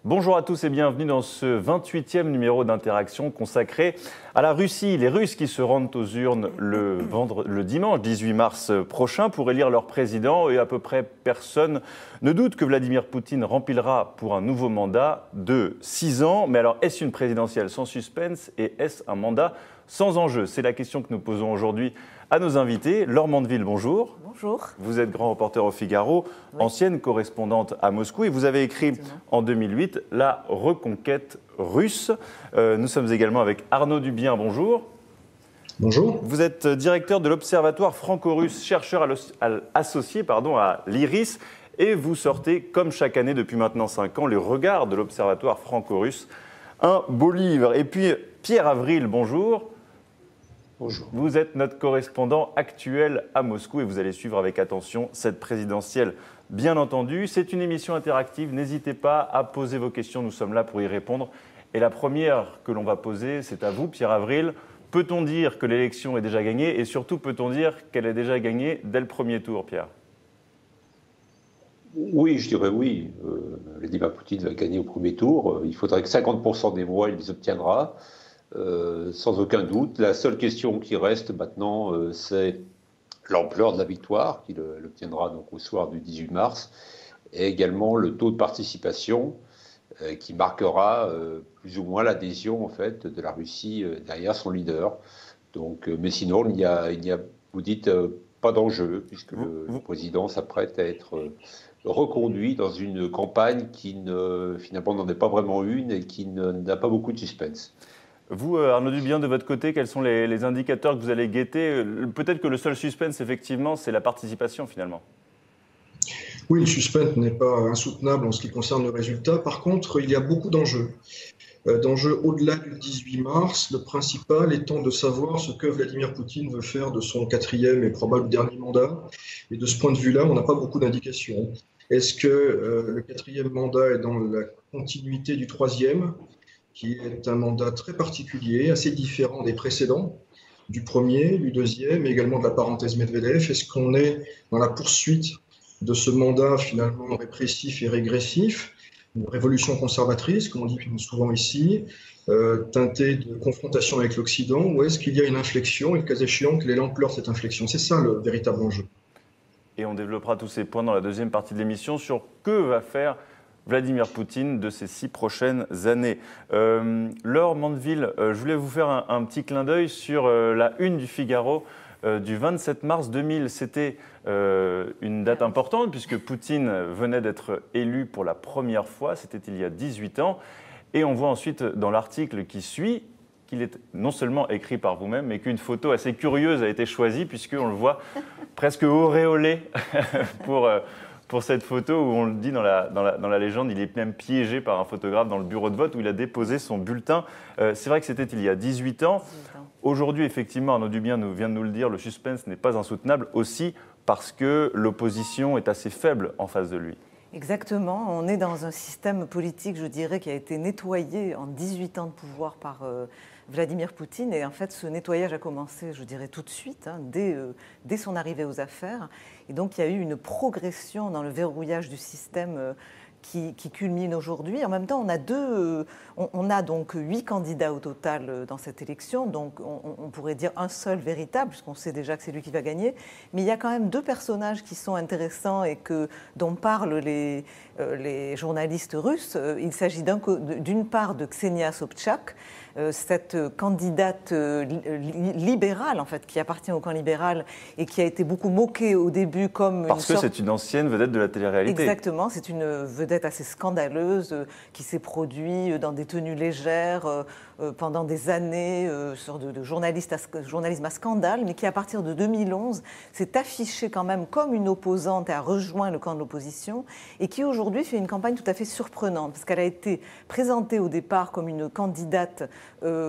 Bonjour à tous et bienvenue dans ce 28e numéro d'Interaction consacré à la Russie. Les Russes qui se rendent aux urnes le dimanche 18 mars prochain pour élire leur président et à peu près personne ne doute que Vladimir Poutine remplira pour un nouveau mandat de 6 ans. Mais alors est-ce une présidentielle sans suspense et est-ce un mandat sans enjeu? C'est la question que nous posons aujourd'hui à nos invités. Laure Mandeville, bonjour. Bonjour. Vous êtes grand reporter au Figaro, oui. Ancienne correspondante à Moscou et vous avez écrit en 2008 « La reconquête russe ». Nous sommes également avec Arnaud Dubien, bonjour. Bonjour. Vous êtes directeur de l'Observatoire franco-russe, chercheur associé à l'IRIS et vous sortez, comme chaque année depuis maintenant 5 ans, les regards de l'Observatoire franco-russe. Un beau livre. Et puis Pierre Avril, bonjour. Bonjour. Vous êtes notre correspondant actuel à Moscou et vous allez suivre avec attention cette présidentielle, bien entendu. C'est une émission interactive, n'hésitez pas à poser vos questions, nous sommes là pour y répondre. Et la première que l'on va poser, c'est à vous, Pierre Avril. Peut-on dire que l'élection est déjà gagnée et surtout peut-on dire qu'elle est déjà gagnée dès le premier tour, Pierre? Oui, je dirais oui. Vladimir Poutine va gagner au premier tour. Il faudrait que 50% des voix, il les obtiendra. Sans aucun doute. La seule question qui reste maintenant, c'est l'ampleur de la victoire qu'il obtiendra donc au soir du 18 mars et également le taux de participation qui marquera plus ou moins l'adhésion en fait, de la Russie derrière son leader. Donc, mais sinon, il n'y a, vous dites, pas d'enjeu puisque le président s'apprête à être reconduit dans une campagne qui finalement n'en est pas vraiment une et qui n'a pas beaucoup de suspense. Vous, Arnaud Dubien, de votre côté, quels sont les indicateurs que vous allez guetter? Peut-être que le seul suspense, effectivement, c'est la participation, finalement. Oui, le suspense n'est pas insoutenable en ce qui concerne le résultat. Par contre, il y a beaucoup d'enjeux. D'enjeux au-delà du 18 mars, le principal étant de savoir ce que Vladimir Poutine veut faire de son 4e et probable dernier mandat. Et de ce point de vue-là, on n'a pas beaucoup d'indications. Est-ce que le 4e mandat est dans la continuité du 3e, qui est un mandat très particulier, assez différent des précédents, du premier, du 2e, et également de la parenthèse Medvedev? Est-ce qu'on est dans la poursuite de ce mandat finalement répressif et régressif, une révolution conservatrice, comme on dit souvent ici, teintée de confrontation avec l'Occident, ou est-ce qu'il y a une inflexion, et le cas échéant, quelle est l'ampleur de cette inflexion? C'est ça le véritable enjeu. Et on développera tous ces points dans la deuxième partie de l'émission sur que va faire Vladimir Poutine de ces 6 prochaines années. Laure Mandeville, je voulais vous faire un petit clin d'œil sur la une du Figaro du 27 mars 2000. C'était une date importante puisque Poutine venait d'être élu pour la première fois, c'était il y a 18 ans. Et on voit ensuite dans l'article qui suit qu'il est non seulement écrit par vous-même, mais qu'une photo assez curieuse a été choisie puisqu'on le voit presque auréolé pour cette photo où on le dit dans la légende, il est même piégé par un photographe dans le bureau de vote où il a déposé son bulletin. C'est vrai que c'était il y a 18 ans. Aujourd'hui, effectivement, Arnaud Dubien vient de nous le dire, le suspense n'est pas insoutenable aussi parce que l'opposition est assez faible en face de lui. Exactement. On est dans un système politique, je dirais, qui a été nettoyé en 18 ans de pouvoir par Vladimir Poutine. Et en fait, ce nettoyage a commencé, je dirais, tout de suite, dès son arrivée aux affaires. Et donc, il y a eu une progression dans le verrouillage du système qui culmine aujourd'hui. En même temps, on a donc 8 candidats au total dans cette élection, donc on pourrait dire un seul véritable, puisqu'on sait déjà que c'est lui qui va gagner. Mais il y a quand même 2 personnages qui sont intéressants et dont parlent les journalistes russes. Il s'agit d'une part de Ksenia Sobchak, cette candidate libérale, en fait, qui appartient au camp libéral et qui a été beaucoup moquée au début comme Parce que c'est une ancienne vedette de la télé-réalité. Exactement, c'est une vedette assez scandaleuse qui s'est produite dans des tenues légères pendant des années, sur de journalisme à scandale, mais qui, à partir de 2011, s'est affichée quand même comme une opposante et a rejoint le camp de l'opposition, et qui aujourd'hui fait une campagne tout à fait surprenante, parce qu'elle a été présentée au départ comme une candidate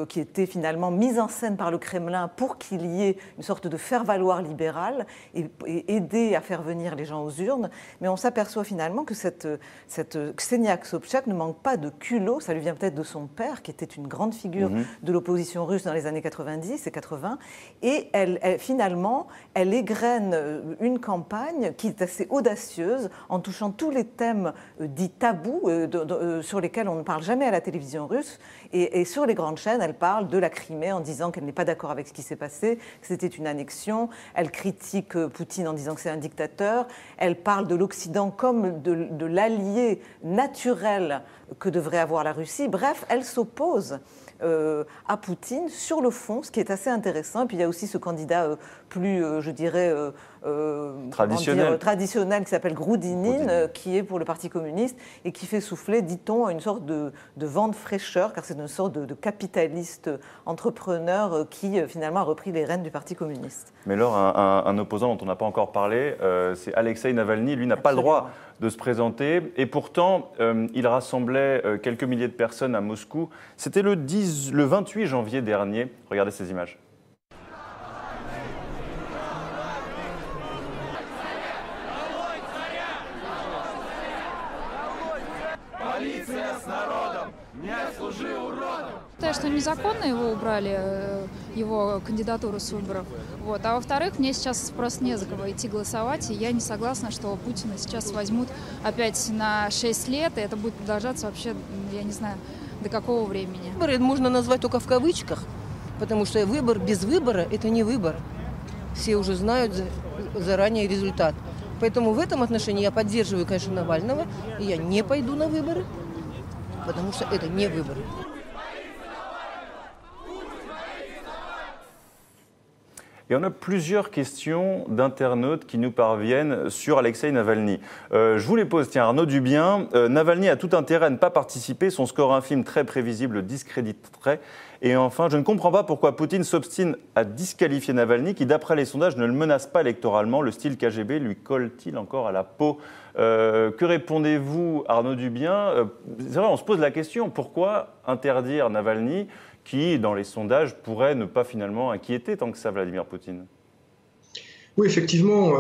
qui était finalement mise en scène par le Kremlin pour qu'il y ait une sorte de faire-valoir libéral et aider à faire venir les gens aux urnes. Mais on s'aperçoit finalement que cette Ksenia Sobchak ne manque pas de culot. Ça lui vient peut-être de son père, qui était une grande figure de l'opposition russe dans les années 90 et 80. Et finalement, elle égrène une campagne qui est assez audacieuse en touchant tous les thèmes dits tabous sur lesquels on ne parle jamais à la télévision russe. Et sur les grandes chaînes, elle parle de la Crimée en disant qu'elle n'est pas d'accord avec ce qui s'est passé, que c'était une annexion. Elle critique Poutine en disant que c'est un dictateur. Elle parle de l'Occident comme de l'allié naturel que devrait avoir la Russie. Bref, elle s'oppose à Poutine sur le fond, ce qui est assez intéressant. Et puis il y a aussi ce candidat plus, je dirais, traditionnel qui s'appelle Groudinin, qui est pour le Parti communiste et qui fait souffler, dit-on, une sorte de vent de fraîcheur, car c'est une sorte de capitaliste entrepreneur qui finalement a repris les rênes du Parti communiste. Mais alors, un opposant dont on n'a pas encore parlé, c'est Alexeï Navalny. Lui n'a pas le droit de se présenter. Et pourtant, il rassemblait quelques milliers de personnes à Moscou. C'était le 28 janvier dernier. Regardez ces images. Считаю, что незаконно его убрали, его кандидатуру с выборов. Вот. А во-вторых, мне сейчас просто не за кого идти голосовать, и я не согласна, что Путина сейчас возьмут опять на 6 лет, и это будет продолжаться вообще, я не знаю, до какого времени. Выборы можно назвать только в кавычках, потому что выбор без выбора – это не выбор. Все уже знают заранее результат. Поэтому в этом отношении я поддерживаю, конечно, Навального, и я не пойду на выборы, потому что это не выборы. Et on a plusieurs questions d'internautes qui nous parviennent sur Alexeï Navalny. Je vous les pose. Tiens, Arnaud Dubien, Navalny a tout intérêt à ne pas participer. Son score infime très prévisible le discréditerait. Et enfin, je ne comprends pas pourquoi Poutine s'obstine à disqualifier Navalny, qui, d'après les sondages, ne le menace pas électoralement. Le style KGB lui colle-t-il encore à la peau ? Que répondez-vous, Arnaud Dubien ? C'est vrai, on se pose la question. Pourquoi interdire Navalny, qui, dans les sondages, pourrait ne pas finalement inquiéter tant que ça Vladimir Poutine ? Oui, effectivement,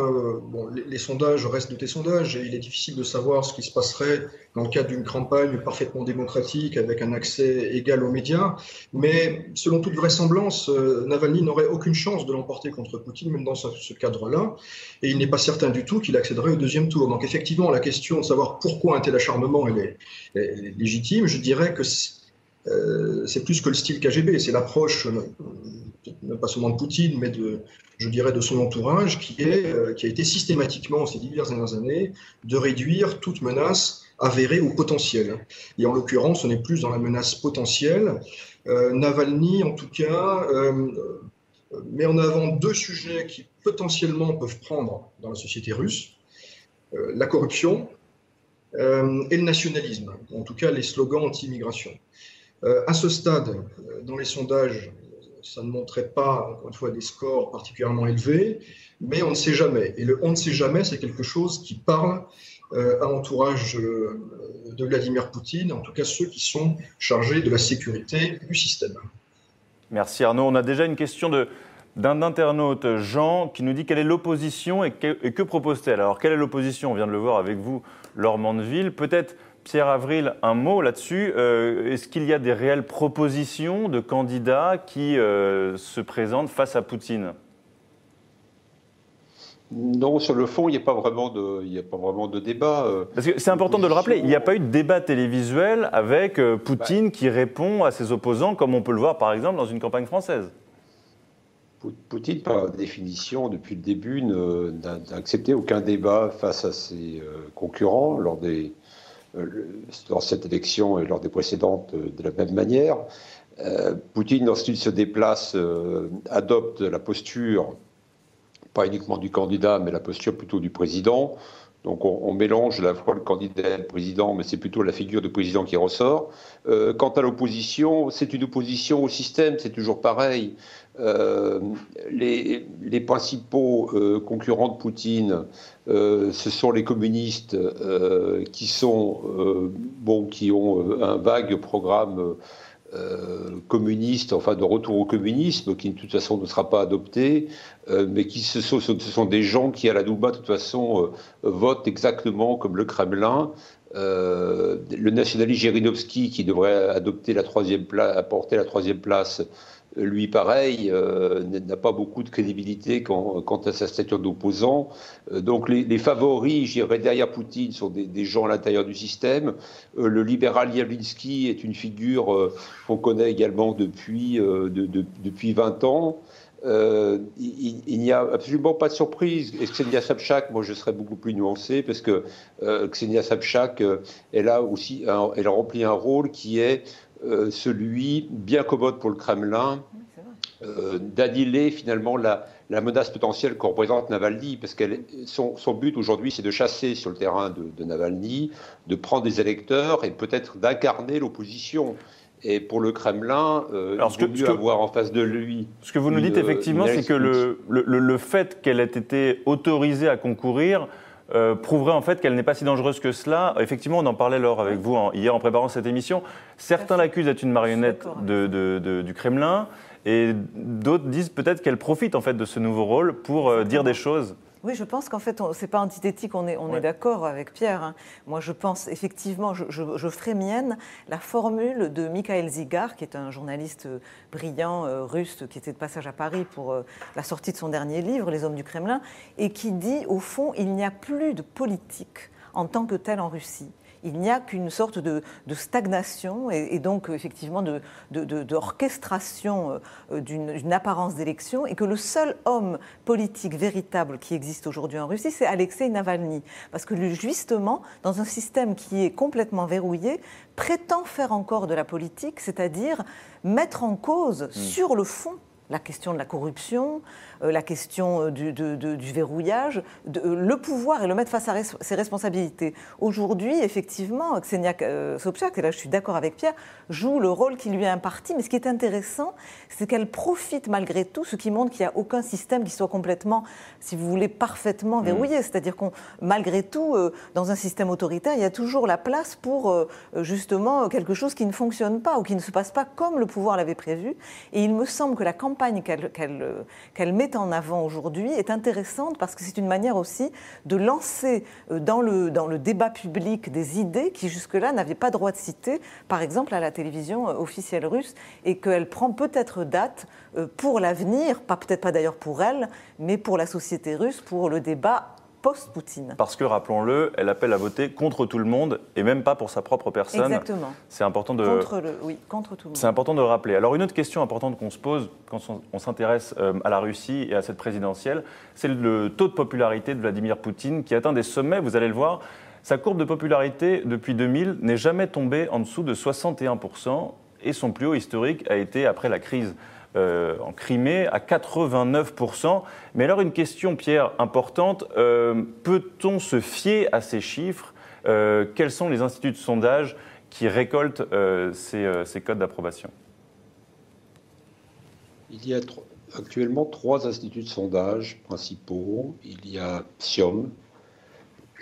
les sondages restent des sondages et il est difficile de savoir ce qui se passerait dans le cadre d'une campagne parfaitement démocratique avec un accès égal aux médias. Mais selon toute vraisemblance, Navalny n'aurait aucune chance de l'emporter contre Poutine, même dans ce cadre-là. Et il n'est pas certain du tout qu'il accéderait au deuxième tour. Donc effectivement, la question de savoir pourquoi un tel acharnement est légitime, je dirais que c'est plus que le style KGB, c'est l'approche, non pas seulement de Poutine, mais je dirais de son entourage, qui a été systématiquement, ces diverses dernières années, de réduire toute menace avérée ou potentielle. Et en l'occurrence, on est plus dans la menace potentielle. Navalny, en tout cas, met en avant deux sujets qui potentiellement peuvent prendre dans la société russe, la corruption et le nationalisme, en tout cas les slogans anti-immigration. À ce stade, dans les sondages, ça ne montrait pas, encore une fois, des scores particulièrement élevés, mais on ne sait jamais. Et le on ne sait jamais, c'est quelque chose qui parle à l'entourage de Vladimir Poutine, en tout cas ceux qui sont chargés de la sécurité du système. Merci Arnaud. On a déjà une question d'un internaute, Jean, qui nous dit quelle est l'opposition et que propose-t-elle ? Alors, quelle est l'opposition ? On vient de le voir avec vous, Laure Mandeville. Peut-être Pierre Avril, un mot là-dessus. Est-ce qu'il y a des réelles propositions de candidats qui se présentent face à Poutine ? Non, sur le fond, il n'y a pas vraiment de débat. Parce que c'est important de le rappeler, il n'y a pas eu de débat télévisuel avec Poutine qui répond à ses opposants, comme on peut le voir par exemple dans une campagne française. Poutine, par définition, depuis le début, n'a accepté aucun débat face à ses concurrents lors cette élection et lors des précédentes de la même manière. Poutine, lorsqu'il se déplace, adopte la posture, pas uniquement du candidat, mais la posture plutôt du président. Donc on mélange à la fois le candidat et le président, mais c'est plutôt la figure du président qui ressort. Quant à l'opposition, c'est une opposition au système, c'est toujours pareil. Les principaux concurrents de Poutine, ce sont les communistes qui ont un vague programme communiste, enfin de retour au communisme, qui de toute façon ne sera pas adopté, mais ce sont des gens qui à la Douma de toute façon votent exactement comme le Kremlin. Le nationaliste Jirinovski, qui devrait apporter la troisième place, lui pareil, n'a pas beaucoup de crédibilité quant à sa stature d'opposant. Donc les favoris, je dirais, derrière Poutine sont des gens à l'intérieur du système. Le libéral Yavlinsky est une figure qu'on connaît également depuis 20 ans. Il n'y a absolument pas de surprise. Et Ksenia Sobchak, moi je serais beaucoup plus nuancé, parce que Ksenia Sobchak, elle a rempli un rôle qui est celui, bien commode pour le Kremlin, d'annihiler finalement la menace potentielle que représente Navalny, parce que son but aujourd'hui, c'est de chasser sur le terrain de Navalny, de prendre des électeurs et peut-être d'incarner l'opposition. Et pour le Kremlin, il vaut mieux avoir en face de lui... Ce que vous nous dites effectivement, c'est que le fait qu'elle ait été autorisée à concourir prouverait en fait qu'elle n'est pas si dangereuse que cela. Effectivement, on en parlait Laure avec vous hier en préparant cette émission. Certains l'accusent d'être une marionnette du Kremlin, et d'autres disent peut-être qu'elle profite en fait de ce nouveau rôle pour dire des choses. Oui, je pense qu'en fait, ce n'est pas antithétique, on est d'accord avec Pierre. Hein. Moi, je pense effectivement, je ferai mienne la formule de Mikhail Zygar, qui est un journaliste brillant russe, qui était de passage à Paris pour la sortie de son dernier livre, Les Hommes du Kremlin, et qui dit, au fond, il n'y a plus de politique en tant que telle en Russie. Il n'y a qu'une sorte de stagnation et donc effectivement d'orchestration d'une apparence d'élection, et que le seul homme politique véritable qui existe aujourd'hui en Russie, c'est Alexeï Navalny. Parce que lui, justement, dans un système qui est complètement verrouillé, prétend faire encore de la politique, c'est-à-dire mettre en cause sur le fond la question de la corruption, la question du verrouillage, le pouvoir, et le mettre face à ses responsabilités. Aujourd'hui, effectivement, Ksenia Sobchak, et là je suis d'accord avec Pierre, joue le rôle qui lui est imparti, mais ce qui est intéressant, c'est qu'elle profite malgré tout, ce qui montre qu'il n'y a aucun système qui soit complètement, si vous voulez, parfaitement verrouillé. C'est-à-dire qu'on, malgré tout, dans un système autoritaire, il y a toujours la place pour, justement, quelque chose qui ne fonctionne pas ou qui ne se passe pas comme le pouvoir l'avait prévu. Et il me semble que la campagne qu'elle met en avant aujourd'hui est intéressante, parce que c'est une manière aussi de lancer dans le débat public des idées qui jusque-là n'avaient pas droit de citer, par exemple à la télévision officielle russe, et qu'elle prend peut-être date pour l'avenir, peut-être pas d'ailleurs pour elle, mais pour la société russe, pour le débat post-Poutine. Parce que, rappelons-le, elle appelle à voter contre tout le monde, et même pas pour sa propre personne. Exactement. C'est important de... contre tout le monde. C'est important de le rappeler. Alors, une autre question importante qu'on se pose quand on s'intéresse à la Russie et à cette présidentielle, c'est le taux de popularité de Vladimir Poutine, qui atteint des sommets, vous allez le voir. Sa courbe de popularité, depuis 2000, n'est jamais tombée en dessous de 61%, et son plus haut historique a été après la crise en Crimée, à 89%. Mais alors, une question, Pierre, importante. Peut-on se fier à ces chiffres ? Quels sont les instituts de sondage qui récoltent ces codes d'approbation ? Il y a actuellement 3 instituts de sondage principaux. Il y a Xiom,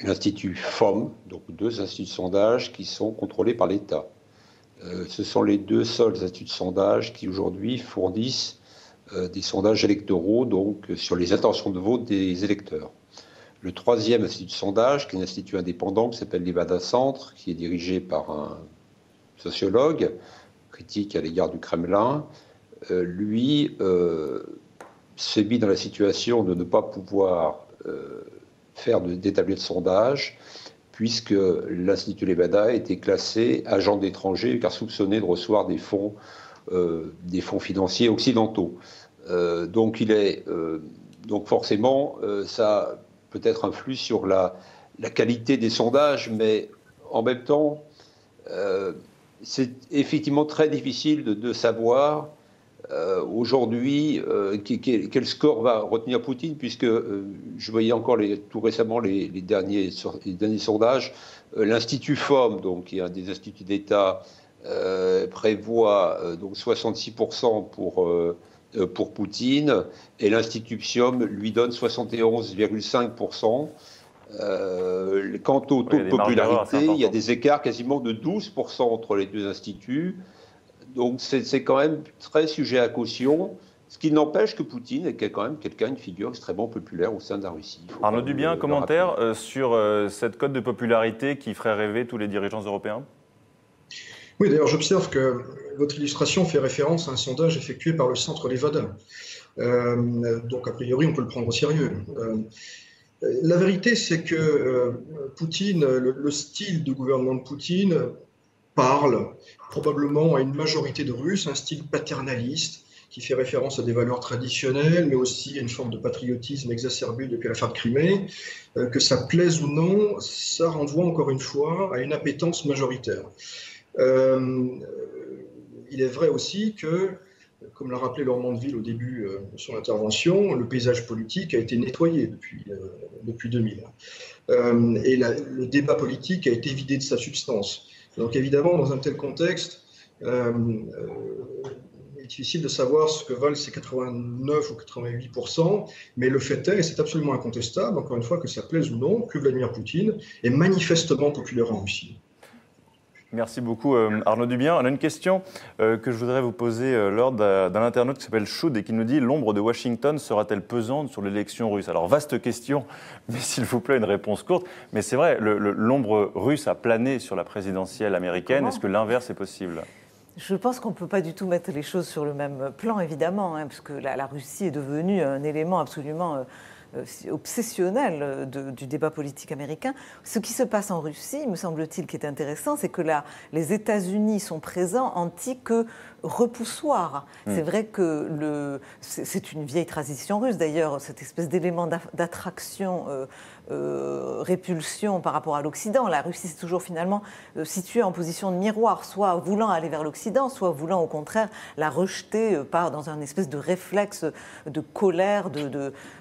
l'Institut FOM, donc 2 instituts de sondage qui sont contrôlés par l'État. Ce sont les 2 seuls instituts de sondage qui aujourd'hui fournissent des sondages électoraux, donc sur les intentions de vote des électeurs. Le 3e institut de sondage, qui est un institut indépendant qui s'appelle Levada Centre, qui est dirigé par un sociologue critique à l'égard du Kremlin, lui s'est mis dans la situation de ne pas pouvoir d'établir de sondage, puisque l'Institut Levada a été classé agent d'étranger, car soupçonné de recevoir des fonds financiers occidentaux. Donc forcément, ça peut-être influe sur la qualité des sondages, mais en même temps, c'est effectivement très difficile de savoir aujourd'hui quel score va retenir Poutine, puisque je voyais encore tout récemment les derniers sondages. L'Institut FOM, donc, qui est un des instituts d'État, prévoit donc 66% pour Poutine, et l'Institut Xiom lui donne 71,5%. Quant au taux de popularité, il y a des écarts quasiment de 12% entre les 2 instituts. Donc c'est quand même très sujet à caution, ce qui n'empêche que Poutine est quand même une figure extrêmement populaire au sein de la Russie. Arnaud Dubien, un commentaire sur cette cote de popularité qui ferait rêver tous les dirigeants européens? Oui, d'ailleurs, j'observe que votre illustration fait référence à un sondage effectué par le Centre Levada. Donc, a priori, on peut le prendre au sérieux. La vérité, c'est que Poutine, le style de gouvernement de Poutine parle probablement à une majorité de Russes, un style paternaliste qui fait référence à des valeurs traditionnelles, mais aussi à une forme de patriotisme exacerbé depuis l'affaire de Crimée. Que ça plaise ou non, ça renvoie encore une fois à une appétence majoritaire. Il est vrai aussi que, comme l'a rappelé Laure Mandeville au début de son intervention, le paysage politique a été nettoyé depuis 2000. Et le débat politique a été vidé de sa substance. Donc évidemment, dans un tel contexte, il est difficile de savoir ce que valent ces 89 ou 88%, mais le fait est, et c'est absolument incontestable, encore une fois, que ça plaise ou non, que Vladimir Poutine est manifestement populaire en Russie. Merci beaucoup Arnaud Dubien. On a une question que je voudrais vous poser lors d'un internaute qui s'appelle Choud et qui nous dit « L'ombre de Washington sera-t-elle pesante sur l'élection russe ?» Alors vaste question, mais s'il vous plaît une réponse courte. Mais c'est vrai, l'ombre russe a plané sur la présidentielle américaine. Est-ce que l'inverse est possible ? Je pense qu'on ne peut pas du tout mettre les choses sur le même plan, évidemment, parce que la Russie est devenue un élément absolument obsessionnel du débat politique américain. Ce qui se passe en Russie, me semble-t-il, qui est intéressant, c'est que les États-Unis sont présents en que repoussoir. C'est vrai que c'est une vieille tradition russe, d'ailleurs, cette espèce d'élément d'attraction, répulsion par rapport à l'Occident. La Russie s'est toujours finalement située en position de miroir, soit voulant aller vers l'Occident, soit voulant au contraire la rejeter dans un espèce de réflexe de colère,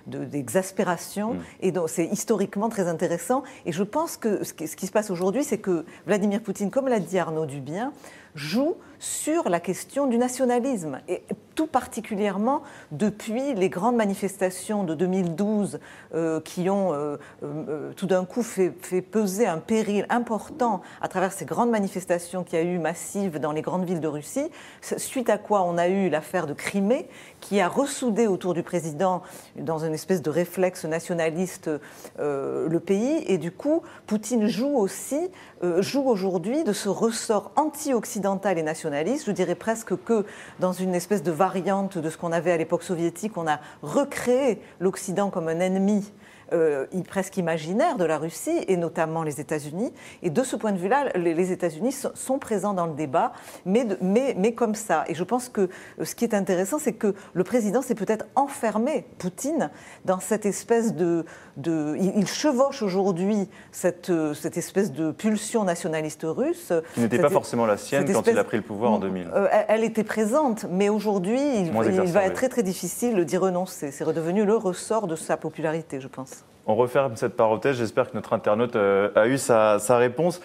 d'exaspération. Et donc c'est historiquement très intéressant. Et je pense que ce qui se passe aujourd'hui, c'est que Vladimir Poutine, comme l'a dit Arnaud Dubien, joue sur la question du nationalisme, et tout particulièrement depuis les grandes manifestations de 2012 qui ont tout d'un coup fait peser un péril important à travers ces grandes manifestations qu'il y a eu massives dans les grandes villes de Russie, suite à quoi on a eu l'affaire de Crimée qui a ressoudé autour du président dans une espèce de réflexe nationaliste le pays, et du coup Poutine joue aujourd'hui de ce ressort anti-occidental et nationaliste. Je dirais presque que dans une espèce de variante de ce qu'on avait à l'époque soviétique, on a recréé l'Occident comme un ennemi presque imaginaire de la Russie, et notamment les États-Unis. Et de ce point de vue-là, les États-Unis sont présents dans le débat, mais comme ça. Et je pense que ce qui est intéressant, c'est que le président s'est peut-être enfermé, Poutine, dans cette espèce il chevauche aujourd'hui cette espèce de pulsion nationaliste russe. Qui n'était pas forcément la sienne quand il a pris le pouvoir en 2000. Elle était présente, mais aujourd'hui, il va être très très difficile d'y renoncer. C'est redevenu le ressort de sa popularité, je pense. On referme cette parenthèse. J'espère que notre internaute a eu sa réponse.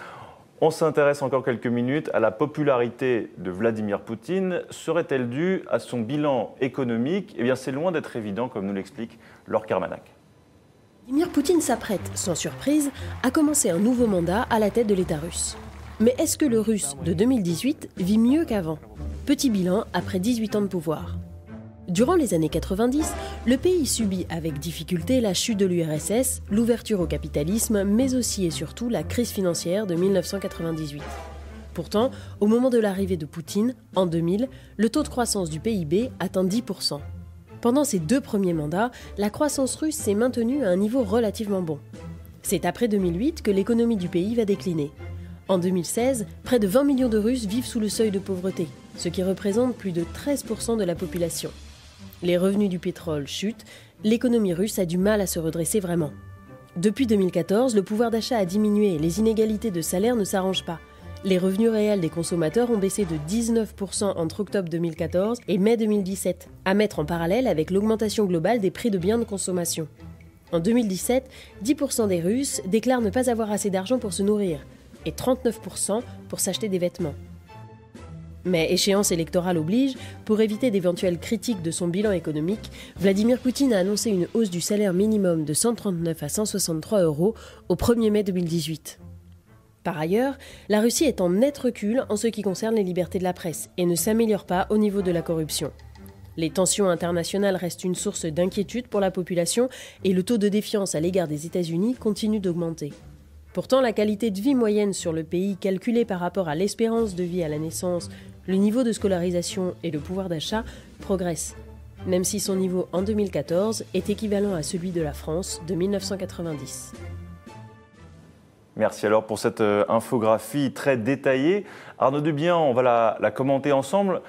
On s'intéresse encore quelques minutes à la popularité de Vladimir Poutine. Serait-elle due à son bilan économique ? Eh bien, c'est loin d'être évident, comme nous l'explique Laure Kermanac. Vladimir Poutine s'apprête, sans surprise, à commencer un nouveau mandat à la tête de l'État russe. Mais est-ce que le Russe de 2018 vit mieux qu'avant ? Petit bilan après 18 ans de pouvoir. Durant les années 90, le pays subit avec difficulté la chute de l'URSS, l'ouverture au capitalisme, mais aussi et surtout la crise financière de 1998. Pourtant, au moment de l'arrivée de Poutine, en 2000, le taux de croissance du PIB atteint 10%. Pendant ses 2 premiers mandats, la croissance russe s'est maintenue à un niveau relativement bon. C'est après 2008 que l'économie du pays va décliner. En 2016, près de 20 millions de Russes vivent sous le seuil de pauvreté, ce qui représente plus de 13% de la population. Les revenus du pétrole chutent, l'économie russe a du mal à se redresser vraiment. Depuis 2014, le pouvoir d'achat a diminué et les inégalités de salaire ne s'arrangent pas. Les revenus réels des consommateurs ont baissé de 19% entre octobre 2014 et mai 2017, à mettre en parallèle avec l'augmentation globale des prix de biens de consommation. En 2017, 10% des Russes déclarent ne pas avoir assez d'argent pour se nourrir et 39% pour s'acheter des vêtements. Mais échéance électorale oblige, pour éviter d'éventuelles critiques de son bilan économique, Vladimir Poutine a annoncé une hausse du salaire minimum de 139 à 163 € au 1er mai 2018. Par ailleurs, la Russie est en net recul en ce qui concerne les libertés de la presse et ne s'améliore pas au niveau de la corruption. Les tensions internationales restent une source d'inquiétude pour la population et le taux de défiance à l'égard des États-Unis continue d'augmenter. Pourtant, la qualité de vie moyenne sur le pays, calculée par rapport à l'espérance de vie à la naissance, le niveau de scolarisation et le pouvoir d'achat, progresse, même si son niveau en 2014 est équivalent à celui de la France de 1990. Merci alors pour cette infographie très détaillée. Arnaud Dubien, on va la commenter ensemble.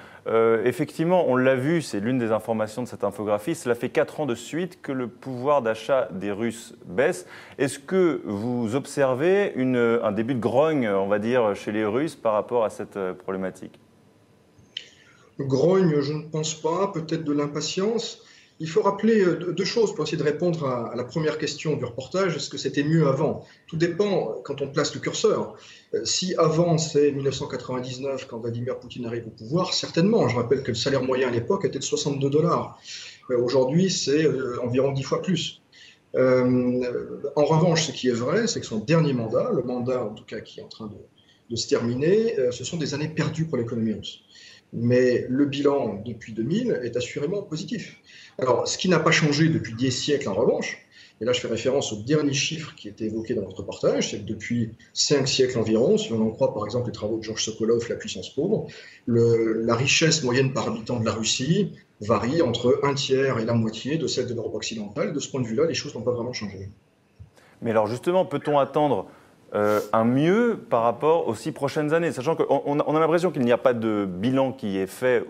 Effectivement, on l'a vu, c'est l'une des informations de cette infographie, cela fait 4 ans de suite que le pouvoir d'achat des Russes baisse. Est-ce que vous observez un début de grogne, on va dire, chez les Russes par rapport à cette problématique ? Grogne, je ne pense pas, peut-être de l'impatience. Il faut rappeler deux choses pour essayer de répondre à la première question du reportage. Est-ce que c'était mieux avant? Tout dépend quand on place le curseur. Si avant, c'est 1999, quand Vladimir Poutine arrive au pouvoir, certainement. Je rappelle que le salaire moyen à l'époque était de $62. Aujourd'hui, c'est environ 10 fois plus. En revanche, ce qui est vrai, c'est que son dernier mandat, le mandat en tout cas qui est en train de se terminer, ce sont des années perdues pour l'économie russe. Mais le bilan depuis 2000 est assurément positif. Alors, ce qui n'a pas changé depuis 10 siècles en revanche, et là je fais référence au dernier chiffre qui était évoqué dans notre reportage, c'est que depuis 5 siècles environ, si on en croit par exemple les travaux de Georges Sokolov, La puissance pauvre, la richesse moyenne par habitant de la Russie varie entre 1/3 et la moitié de celle de l'Europe occidentale. De ce point de vue-là, les choses n'ont pas vraiment changé. Mais alors justement, peut-on attendre un mieux par rapport aux 6 prochaines années, sachant qu'on a l'impression qu'il n'y a pas de bilan qui est fait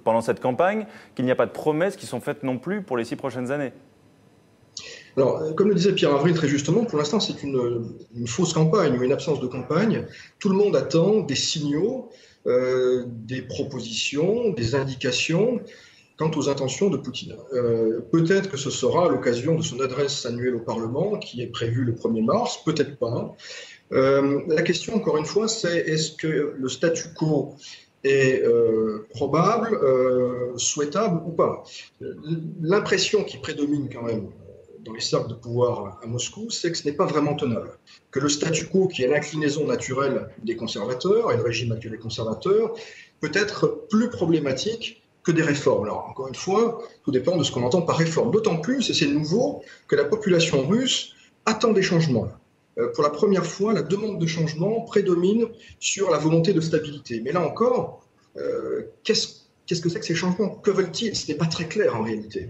pendant cette campagne, qu'il n'y a pas de promesses qui sont faites non plus pour les 6 prochaines années. Alors, comme le disait Pierre Avril très justement, pour l'instant c'est une fausse campagne ou une absence de campagne. Tout le monde attend des signaux, des propositions, des indications quant aux intentions de Poutine. Peut-être que ce sera à l'occasion de son adresse annuelle au Parlement, qui est prévue le 1er mars, peut-être pas. La question, encore une fois, c'est est-ce que le statu quo est probable, souhaitable ou pas? L'impression qui prédomine quand même dans les cercles de pouvoir à Moscou, c'est que ce n'est pas vraiment tenable. Que le statu quo, qui est l'inclinaison naturelle des conservateurs, et le régime actuel des conservateurs, peut être plus problématique que des réformes. Alors, encore une fois, tout dépend de ce qu'on entend par réforme. D'autant plus, et c'est nouveau, que la population russe attend des changements. Pour la première fois, la demande de changement prédomine sur la volonté de stabilité. Mais là encore, qu'est-ce que c'est que ces changements? Que veulent-ils? Ce n'est pas très clair en réalité.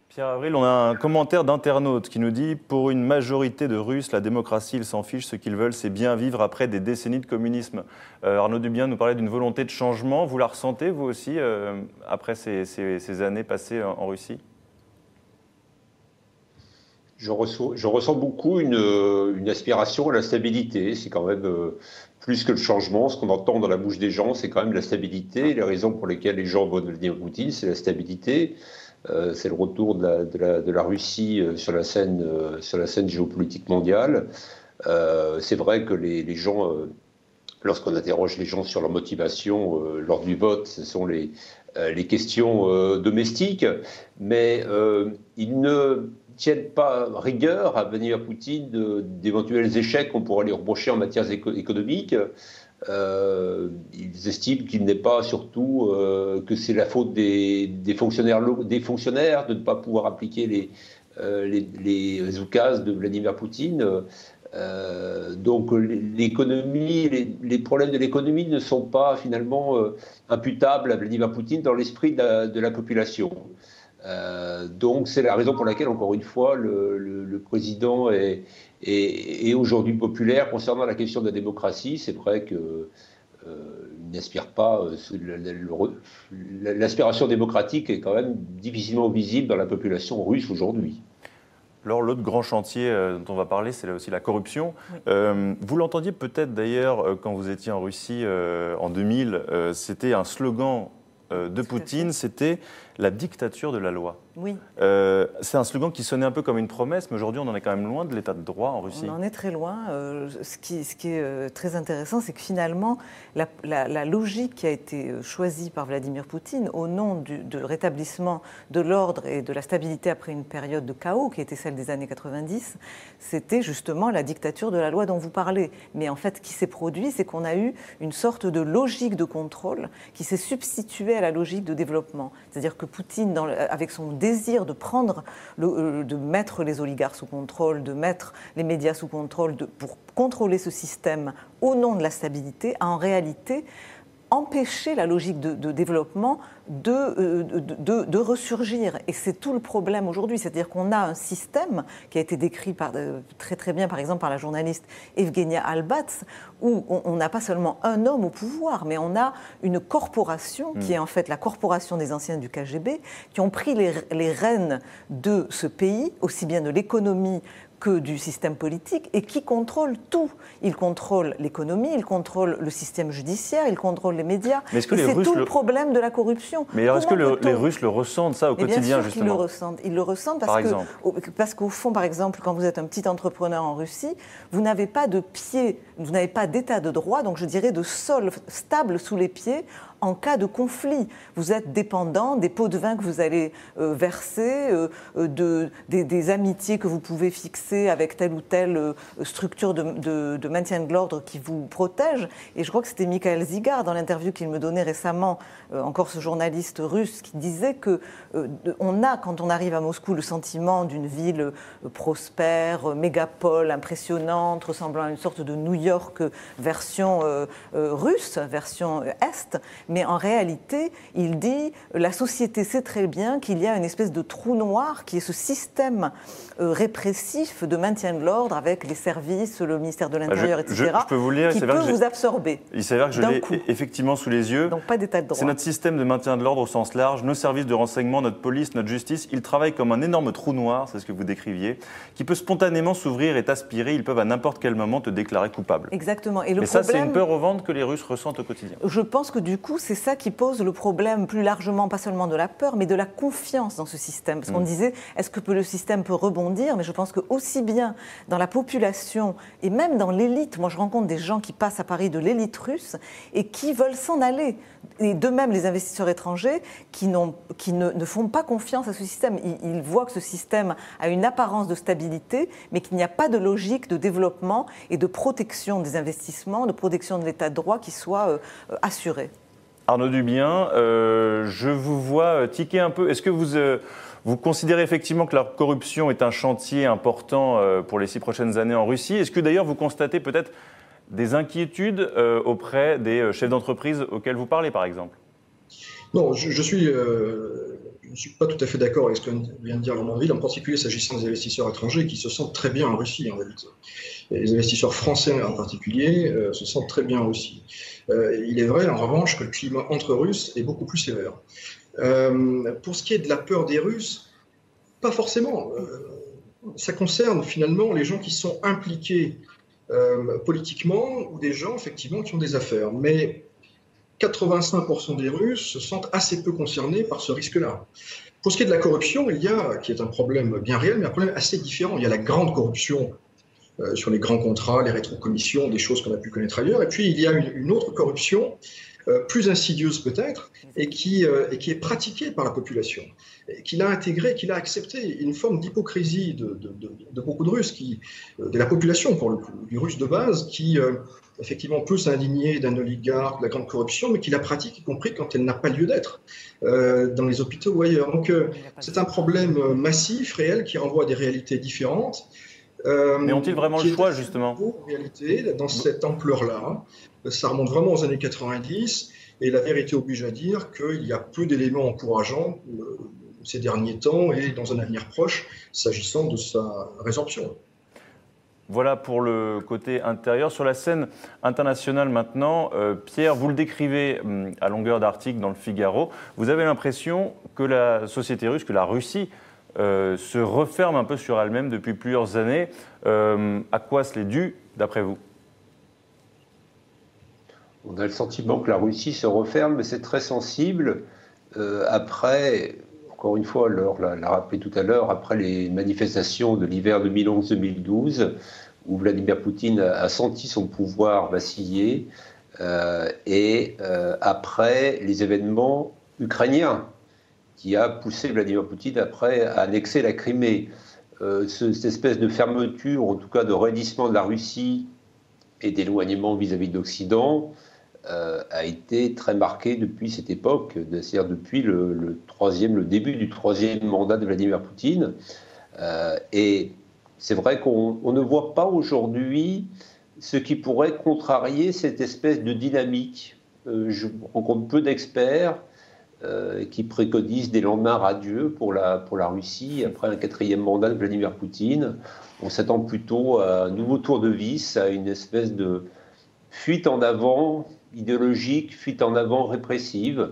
Pierre Avril, on a un commentaire d'internaute qui nous dit « Pour une majorité de Russes, la démocratie, ils s'en fichent. Ce qu'ils veulent, c'est bien vivre après des décennies de communisme. » Arnaud Dubien nous parlait d'une volonté de changement. Vous la ressentez, vous aussi, après ces années passées en Russie? Je ressens beaucoup une aspiration à la stabilité. C'est quand même plus que le changement. Ce qu'on entend dans la bouche des gens, c'est quand même la stabilité. Les raisons pour lesquelles les gens votent Vladimir Poutine, c'est la stabilité. C'est le retour de la Russie sur la scène géopolitique mondiale. C'est vrai que les gens, lorsqu'on interroge les gens sur leur motivation lors du vote, ce sont les questions domestiques, mais ils ne tiennent pas rigueur à Vladimir Poutine d'éventuels échecs qu'on pourrait lui reprocher en matière économique. Ils estiment qu'il n'est pas surtout que c'est la faute des fonctionnaires de ne pas pouvoir appliquer les oukases de Vladimir Poutine. Donc l'économie, les problèmes de l'économie ne sont pas finalement imputables à Vladimir Poutine dans l'esprit de la population. Donc c'est la raison pour laquelle, encore une fois, le président est aujourd'hui populaire. Concernant la question de la démocratie, c'est vrai qu'il n'aspire pas. L'aspiration démocratique est quand même difficilement visible dans la population russe aujourd'hui. Alors l'autre grand chantier dont on va parler, c'est aussi la corruption. Oui. Vous l'entendiez peut-être d'ailleurs quand vous étiez en Russie en 2000, c'était un slogan de Poutine, c'était la dictature de la loi. Oui. C'est un slogan qui sonnait un peu comme une promesse, mais aujourd'hui on en est quand même loin de l'état de droit en Russie. On en est très loin. Ce qui est très intéressant, c'est que finalement, la logique qui a été choisie par Vladimir Poutine au nom du rétablissement de l'ordre et de la stabilité après une période de chaos qui était celle des années 90, c'était justement la dictature de la loi dont vous parlez. Mais en fait, ce qui s'est produit, c'est qu'on a eu une sorte de logique de contrôle qui s'est substituée à la logique de développement. C'est-à-dire que Poutine, avec son désir de prendre, de mettre les oligarques sous contrôle, de mettre les médias sous contrôle, pour contrôler ce système au nom de la stabilité, a en réalité empêcher la logique de développement de ressurgir. Et c'est tout le problème aujourd'hui. C'est-à-dire qu'on a un système qui a été décrit très très bien, par exemple, par la journaliste Evgenia Albats, où on n'a pas seulement un homme au pouvoir, mais on a une corporation qui est en fait la corporation des anciens du KGB, qui ont pris les rênes de ce pays, aussi bien de l'économie que du système politique, et qui contrôle tout. Il contrôle l'économie, il contrôle le système judiciaire, il contrôle les médias. Mais est-ce que c'est tout le problème de la corruption. Mais alors est-ce que les Russes le ressentent ça au quotidien, justement ? Bien sûr qu'ils le ressentent parce qu'au fond, par exemple, quand vous êtes un petit entrepreneur en Russie, vous n'avez pas de pied, vous n'avez pas d'état de droit, donc je dirais de sol stable sous les pieds en cas de conflit. Vous êtes dépendant des pots de vin que vous allez verser, des amitiés que vous pouvez fixer avec telle ou telle structure de maintien de l'ordre qui vous protège. Et je crois que c'était Mikhail Zygar, dans l'interview qu'il me donnait récemment, encore ce journaliste russe, qui disait que on a, quand on arrive à Moscou, le sentiment d'une ville prospère, mégapole, impressionnante, ressemblant à une sorte de New York version russe, version Est. Mais en réalité, il dit, la société sait très bien qu'il y a une espèce de trou noir qui est ce système répressif de maintien de l'ordre avec les services, le ministère de l'Intérieur, etc., je peux vous lire, qui peut vous absorber. Il s'avère que je l'ai effectivement sous les yeux. Donc pas d'état de droit. C'est notre système de maintien de l'ordre au sens large, nos services de renseignement, notre police, notre justice, ils travaillent comme un énorme trou noir, c'est ce que vous décriviez, qui peut spontanément s'ouvrir et t'aspirer, ils peuvent à n'importe quel moment te déclarer coupable. Exactement. Mais ça, c'est une peur au ventre que les Russes ressentent au quotidien. Je pense que du coup, c'est ça qui pose le problème plus largement, pas seulement de la peur, mais de la confiance dans ce système. Parce qu'on disait, est-ce que le système peut rebondir ? Mais je pense que aussi bien dans la population et même dans l'élite, moi je rencontre des gens qui passent à Paris de l'élite russe et qui veulent s'en aller. Et de même, les investisseurs étrangers qui ne font pas confiance à ce système. Ils voient que ce système a une apparence de stabilité, mais qu'il n'y a pas de logique de développement et de protection des investissements, de protection de l'état de droit qui soit assurée. Arnaud Dubien, je vous vois tiquer un peu. Est-ce que vous considérez effectivement que la corruption est un chantier important pour les 6 prochaines années en Russie ? Est-ce que d'ailleurs vous constatez peut-être des inquiétudes auprès des chefs d'entreprise auxquels vous parlez, par exemple ? Non, je ne suis pas tout à fait d'accord avec ce que vient de dire Laurent Manville, en particulier s'agissant des investisseurs étrangers qui se sentent très bien en Russie, en réalité. Et les investisseurs français en particulier se sentent très bien aussi. Il est vrai, en revanche, que le climat entre Russes est beaucoup plus sévère. Pour ce qui est de la peur des Russes, pas forcément. Ça concerne finalement les gens qui sont impliqués politiquement ou des gens effectivement qui ont des affaires. Mais 85% des Russes se sentent assez peu concernés par ce risque-là. Pour ce qui est de la corruption, qui est un problème bien réel, mais un problème assez différent. Il y a la grande corruption sur les grands contrats, les rétrocommissions, des choses qu'on a pu connaître ailleurs. Et puis il y a une autre corruption, plus insidieuse peut-être, et qui est pratiquée par la population, qui l'a intégrée, qui l'a acceptée. Une forme d'hypocrisie de beaucoup de Russes, de la population pour le coup, du Russe de base, qui effectivement peut s'indigner d'un oligarque, de la grande corruption, mais qui la pratique, y compris quand elle n'a pas lieu d'être, dans les hôpitaux ou ailleurs. Donc c'est un problème massif, réel, qui renvoie à des réalités différentes. Mais ont-ils vraiment le choix, justement ? En réalité, dans cette ampleur-là, ça remonte vraiment aux années 90, et la vérité oblige à dire qu'il y a peu d'éléments encourageants ces derniers temps et dans un avenir proche, s'agissant de sa résorption. Voilà pour le côté intérieur. Sur la scène internationale maintenant, Pierre, vous le décrivez à longueur d'article dans le Figaro, vous avez l'impression que la société russe, que la Russie, se referme un peu sur elle-même depuis plusieurs années. À quoi cela est dû, d'après vous ? On a le sentiment que la Russie se referme, mais c'est très sensible. Après, encore une fois, Laure l'a rappelé tout à l'heure, après les manifestations de l'hiver 2011-2012, où Vladimir Poutine a senti son pouvoir vaciller, et après les événements ukrainiens, qui a poussé Vladimir Poutine après à annexer la Crimée. Cette espèce de fermeture, en tout cas de raidissement de la Russie et d'éloignement vis-à-vis de l'Occident, a été très marqué depuis cette époque, c'est-à-dire depuis le début du troisième mandat de Vladimir Poutine. Et c'est vrai qu'on ne voit pas aujourd'hui ce qui pourrait contrarier cette espèce de dynamique. Je rencontre peu d'experts qui préconisent des lendemains radieux pour la Russie après un 4e mandat de Vladimir Poutine. On s'attend plutôt à un nouveau tour de vis, à une espèce de fuite en avant idéologique, fuite en avant répressive.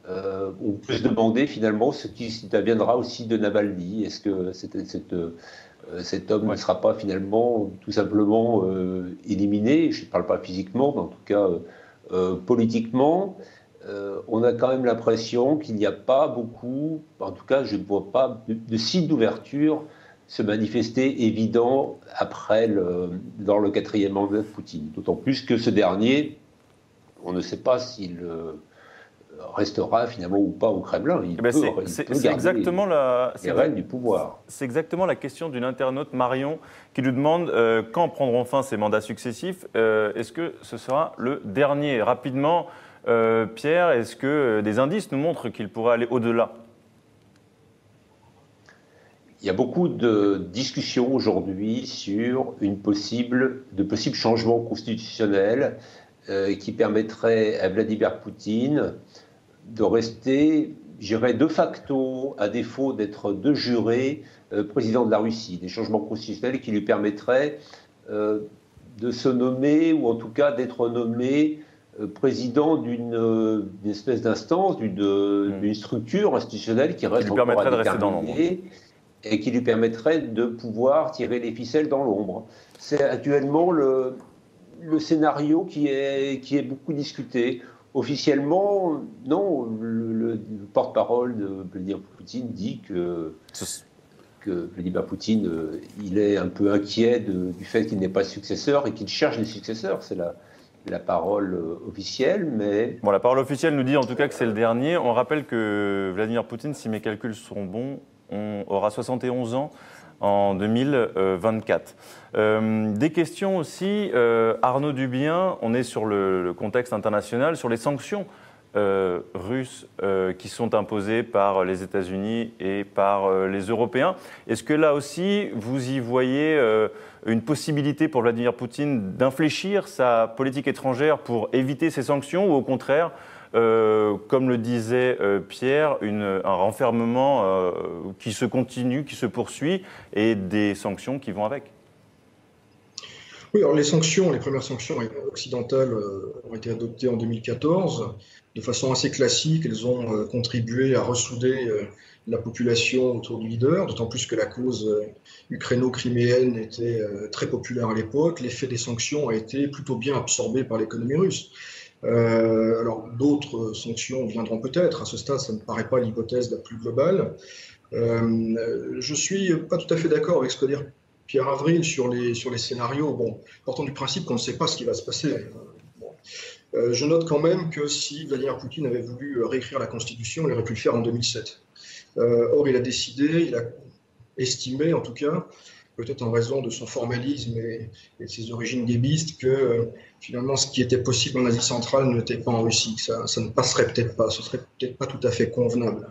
On peut se demander finalement ce qui deviendra aussi de Navalny. Est-ce que cet homme ne sera pas finalement tout simplement éliminé? Je ne parle pas physiquement, mais en tout cas politiquement. On a quand même l'impression qu'il n'y a pas beaucoup, en tout cas je ne vois pas de signe d'ouverture se manifester évident dans le 4e mandat de Poutine. D'autant plus que ce dernier, on ne sait pas s'il restera finalement ou pas au Kremlin. C'est exactement les rênes du pouvoir. C'est exactement la question d'une internaute, Marion, qui nous demande quand prendront fin ces mandats successifs. Est-ce que ce sera le dernier? Rapidement, Pierre, est-ce que des indices nous montrent qu'il pourrait aller au-delà? Il y a beaucoup de discussions aujourd'hui sur de possibles changements constitutionnels qui permettraient à Vladimir Poutine de rester, je dirais, de facto, à défaut d'être de juré, président de la Russie. Des changements constitutionnels qui lui permettraient de se nommer, ou en tout cas d'être nommé président d'une espèce d'instance, d'une structure institutionnelle qui reste encore à déterminer et qui lui permettrait de pouvoir tirer les ficelles dans l'ombre. C'est actuellement le scénario qui est beaucoup discuté. Officiellement, non, le porte-parole de Vladimir Poutine dit que Vladimir Poutine, il est un peu inquiet du fait qu'il n'ait pas de successeur et qu'il cherche des successeurs. C'est la parole officielle, mais... Bon, la parole officielle nous dit en tout cas que c'est le dernier. On rappelle que Vladimir Poutine, si mes calculs sont bons, aura 71 ans en 2024. Des questions aussi, Arnaud Dubien, on est sur le contexte international, sur les sanctions russes qui sont imposées par les États-Unis et par les Européens. Est-ce que là aussi, vous y voyez une possibilité pour Vladimir Poutine d'infléchir sa politique étrangère pour éviter ces sanctions, ou au contraire, comme le disait Pierre, un renfermement qui se continue, qui se poursuit, et des sanctions qui vont avec? Oui, alors les premières sanctions occidentales ont été adoptées en 2014. De façon assez classique, elles ont contribué à ressouder la population autour du leader, d'autant plus que la cause ukraino-criméenne était très populaire à l'époque. L'effet des sanctions a été plutôt bien absorbé par l'économie russe. Alors d'autres sanctions viendront peut-être. À ce stade, ça ne me paraît pas l'hypothèse la plus globale. Je suis pas tout à fait d'accord avec ce que dit Pierre Avril sur les scénarios. Bon, partant du principe qu'on ne sait pas ce qui va se passer. Je note quand même que si Vladimir Poutine avait voulu réécrire la Constitution, il aurait pu le faire en 2007. Or, il a décidé, il a estimé en tout cas, peut-être en raison de son formalisme et de ses origines guébistes, que finalement ce qui était possible en Asie centrale n'était pas en Russie, que ça ne passerait peut-être pas, ce serait peut-être pas tout à fait convenable.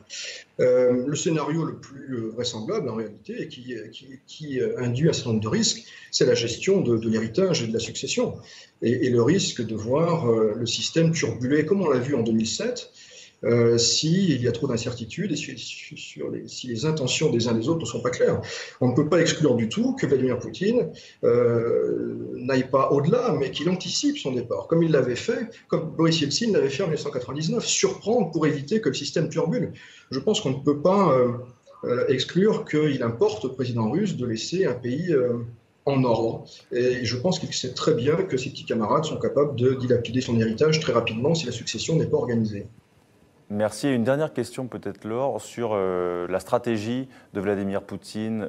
Le scénario le plus vraisemblable en réalité, et qui induit un certain nombre de risques, c'est la gestion de l'héritage et de la succession, et le risque de voir le système turbuler, comme on l'a vu en 2007, s'il y a trop d'incertitudes et si les intentions des uns des autres ne sont pas claires. On ne peut pas exclure du tout que Vladimir Poutine n'aille pas au-delà, mais qu'il anticipe son départ, comme il l'avait fait, comme Boris Yeltsin l'avait fait en 1999, surprendre pour éviter que le système turbule. Je pense qu'on ne peut pas exclure qu'il importe au président russe de laisser un pays en ordre. Et je pense qu'il sait très bien que ses petits camarades sont capables de dilapider son héritage très rapidement si la succession n'est pas organisée. Merci. Et une dernière question peut-être, Laure, sur la stratégie de Vladimir Poutine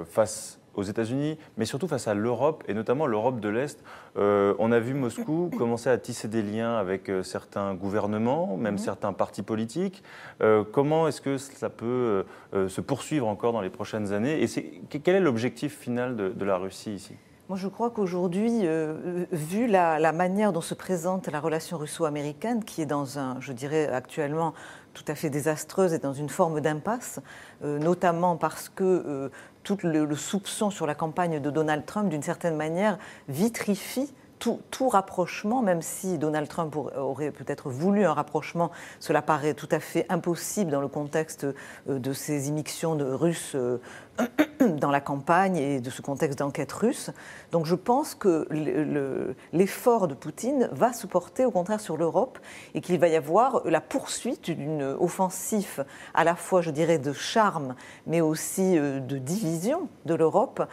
face aux États-Unis, mais surtout face à l'Europe, et notamment l'Europe de l'Est. On a vu Moscou commencer à tisser des liens avec certains gouvernements, même certains partis politiques. Comment est-ce que ça peut se poursuivre encore dans les prochaines années? Et quel est l'objectif final de la Russie ici? Moi, je crois qu'aujourd'hui, vu la manière dont se présente la relation russo-américaine, qui est dans je dirais actuellement, tout à fait désastreuse et dans une forme d'impasse, notamment parce que tout le soupçon sur la campagne de Donald Trump, d'une certaine manière, vitrifie tout rapprochement, même si Donald Trump aurait peut-être voulu un rapprochement, cela paraît tout à fait impossible dans le contexte de ces immixtions de Russes dans la campagne et de ce contexte d'enquête russe. Donc je pense que l'effort de Poutine va se porter au contraire sur l'Europe et qu'il va y avoir la poursuite d'une offensive à la fois, je dirais, de charme, mais aussi de division de l'Europe,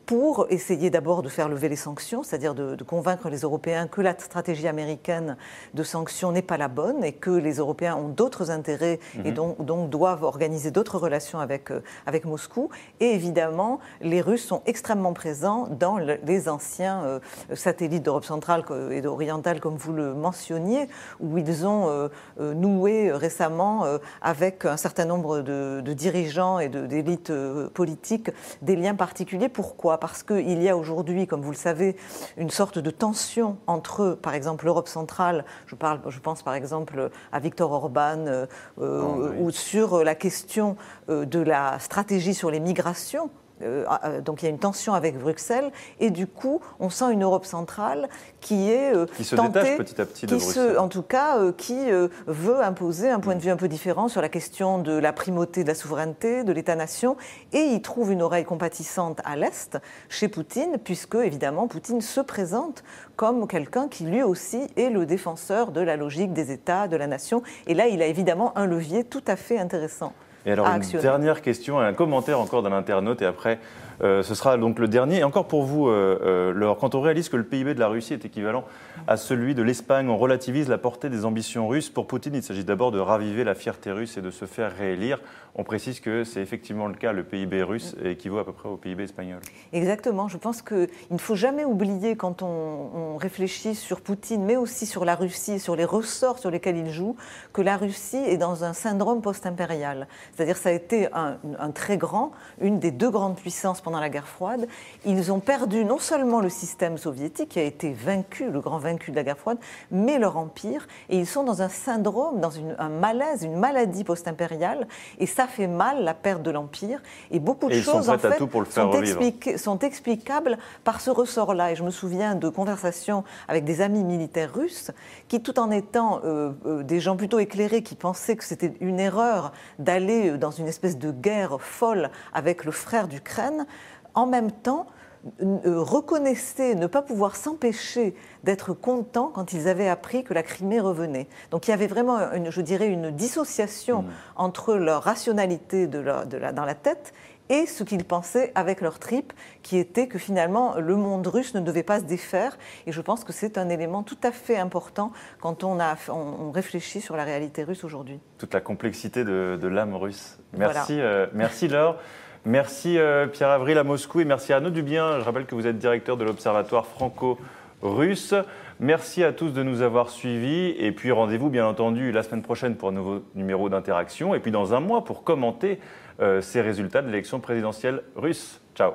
pour essayer d'abord de faire lever les sanctions, c'est-à-dire de convaincre les Européens que la stratégie américaine de sanctions n'est pas la bonne et que les Européens ont d'autres intérêts et donc doivent organiser d'autres relations avec Moscou. Et évidemment, les Russes sont extrêmement présents dans les anciens satellites d'Europe centrale et orientale, comme vous le mentionniez, où ils ont noué récemment avec un certain nombre de dirigeants et d'élites politiques des liens particuliers. Pourquoi ? Parce qu'il y a aujourd'hui, comme vous le savez, une sorte de tension entre, par exemple, l'Europe centrale, je pense par exemple à Viktor Orban, ou sur la question de la stratégie sur les migrations. Donc il y a une tension avec Bruxelles et du coup on sent une Europe centrale qui est qui se détache petit à petit de Bruxelles. En tout cas qui veut imposer un point de vue un peu différent sur la question de la primauté de la souveraineté, de l'État-nation, et il trouve une oreille compatissante à l'Est chez Poutine, puisque évidemment Poutine se présente comme quelqu'un qui lui aussi est le défenseur de la logique des États, de la nation, et là il a évidemment un levier tout à fait intéressant. Et alors, une dernière question et un commentaire encore d'un internaute, et après, ce sera donc le dernier. Et encore pour vous, Laure, quand on réalise que le PIB de la Russie est équivalent à celui de l'Espagne, on relativise la portée des ambitions russes. Pour Poutine, il s'agit d'abord de raviver la fierté russe et de se faire réélire. On précise que c'est effectivement le cas, le PIB russe équivaut à peu près au PIB espagnol. Exactement, je pense qu'il ne faut jamais oublier quand on réfléchit sur Poutine, mais aussi sur la Russie, sur les ressorts sur lesquels il joue, que la Russie est dans un syndrome post-impérial. C'est-à-dire ça a été une des deux grandes puissances pendant la guerre froide. Ils ont perdu non seulement le système soviétique qui a été vaincu, le grand vaincu de la guerre froide, mais leur empire. Et ils sont dans un syndrome, dans un malaise, une maladie post-impériale. Et ça fait mal, la perte de l'empire. Et beaucoup de choses, en fait, sont explicables par ce ressort-là. Et je me souviens de conversations avec des amis militaires russes qui, tout en étant des gens plutôt éclairés, qui pensaient que c'était une erreur d'aller dans une espèce de guerre folle avec le frère d'Ukraine, en même temps reconnaissaient ne pas pouvoir s'empêcher d'être contents quand ils avaient appris que la Crimée revenait. Donc il y avait vraiment, une dissociation entre leur rationalité dans la tête et ce qu'ils pensaient avec leur tripes, qui était que finalement le monde russe ne devait pas se défaire. Et je pense que c'est un élément tout à fait important quand on réfléchit sur la réalité russe aujourd'hui. Toute la complexité de l'âme russe. Merci, voilà. Merci Laure. Merci Pierre Avril à Moscou et merci à Arnaud Dubien. Je rappelle que vous êtes directeur de l'Observatoire franco-russe. Merci à tous de nous avoir suivis et puis rendez-vous bien entendu la semaine prochaine pour un nouveau numéro d'Interaction et puis dans un mois pour commenter ces résultats de l'élection présidentielle russe. Ciao.